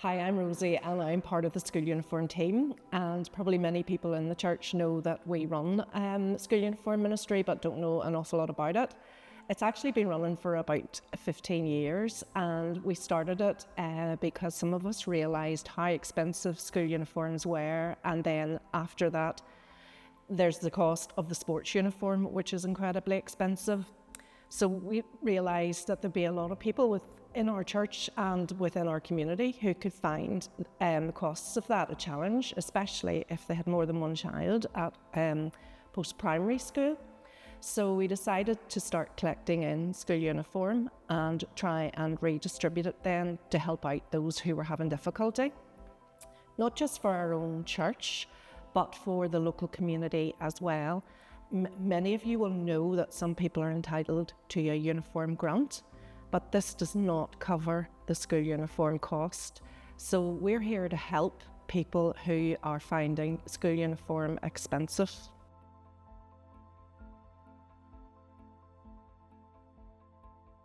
Hi, I'm Rosy and I'm part of the school uniform team, and probably many people in the church know that we run school uniform ministry but don't know an awful lot about it. It's actually been running for about 15 years, and we started it because some of us realised how expensive school uniforms were, and then after that there's the cost of the sports uniform, which is incredibly expensive. So we realised that there'd be a lot of people within our church and within our community who could find the costs of that a challenge, especially if they had more than one child at post-primary school. So we decided to start collecting in school uniform and try and redistribute it then to help out those who were having difficulty, not just for our own church, but for the local community as well. Many of you will know that some people are entitled to a uniform grant, but this does not cover the school uniform cost. So we're here to help people who are finding school uniform expensive.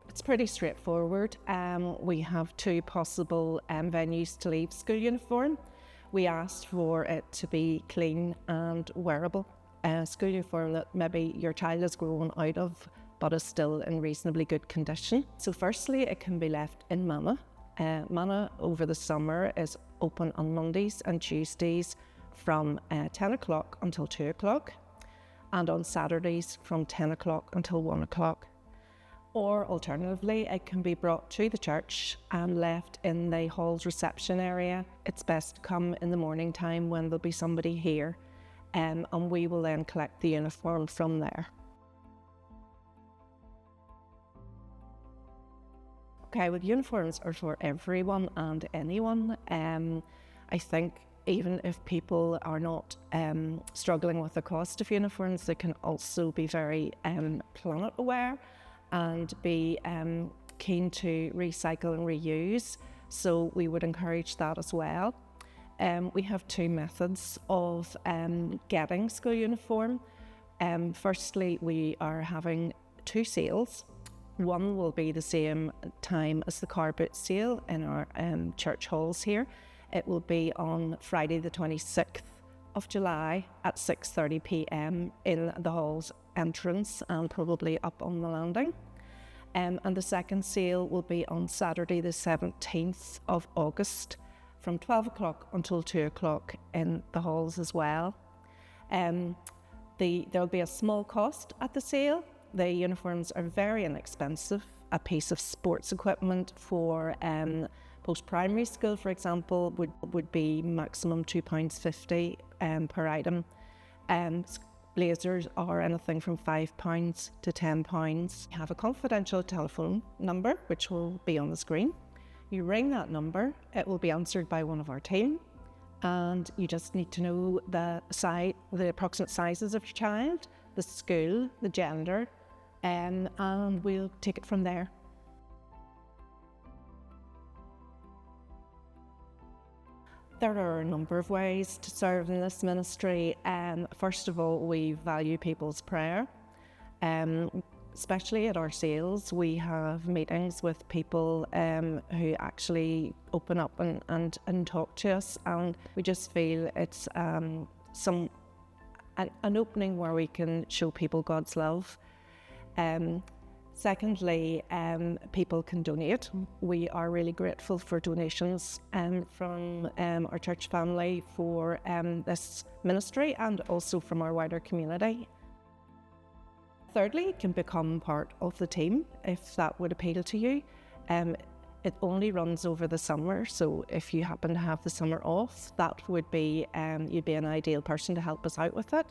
It's pretty straightforward. We have two possible venues to leave school uniform. We asked for it to be clean and wearable. School uniform that maybe your child has grown out of but is still in reasonably good condition. So firstly, it can be left in Manna. Manna over the summer is open on Mondays and Tuesdays from 10 o'clock until 2 o'clock, and on Saturdays from 10 o'clock until 1 o'clock. Or alternatively, it can be brought to the church and left in the hall's reception area. It's best to come in the morning time when there'll be somebody here, and we will then collect the uniform from there. Okay, well, uniforms are for everyone and anyone. I think even if people are not struggling with the cost of uniforms, they can also be very planet aware and be keen to recycle and reuse. So we would encourage that as well. We have two methods of getting school uniform. Firstly, we are having two sales. One will be the same time as the car boot sale in our church halls here. It will be on Friday the 26th of July at 6:30 p.m. in the hall's entrance and probably up on the landing. And the second sale will be on Saturday the 17th of August from 12 o'clock until 2 o'clock in the halls as well. There'll be a small cost at the sale. The uniforms are very inexpensive. A piece of sports equipment for post-primary school, for example, would be maximum £2.50 per item. Blazers are anything from £5 to £10. You have a confidential telephone number, which will be on the screen. You ring that number, it will be answered by one of our team, and you just need to know the approximate sizes of your child, the school, the gender, and we'll take it from there. There are a number of ways to serve in this ministry. First of all, we value people's prayer. Especially at our sales, we have meetings with people who actually open up and talk to us, and we just feel it's an opening where we can show people God's love. Secondly, people can donate. We are really grateful for donations from our church family for this ministry and also from our wider community. Thirdly, you can become part of the team if that would appeal to you. It only runs over the summer, so if you happen to have the summer off, that would be you'd be an ideal person to help us out with it.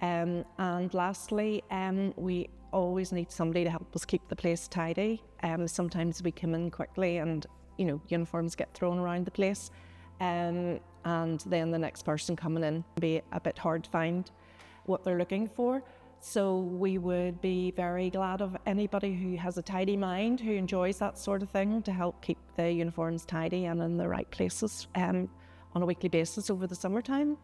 And lastly, we always need somebody to help us keep the place tidy. Sometimes we come in quickly and uniforms get thrown around the place, and then the next person coming in can be a bit hard to find what they're looking for. So we would be very glad of anybody who has a tidy mind, who enjoys that sort of thing, to help keep the uniforms tidy and in the right places on a weekly basis over the summertime.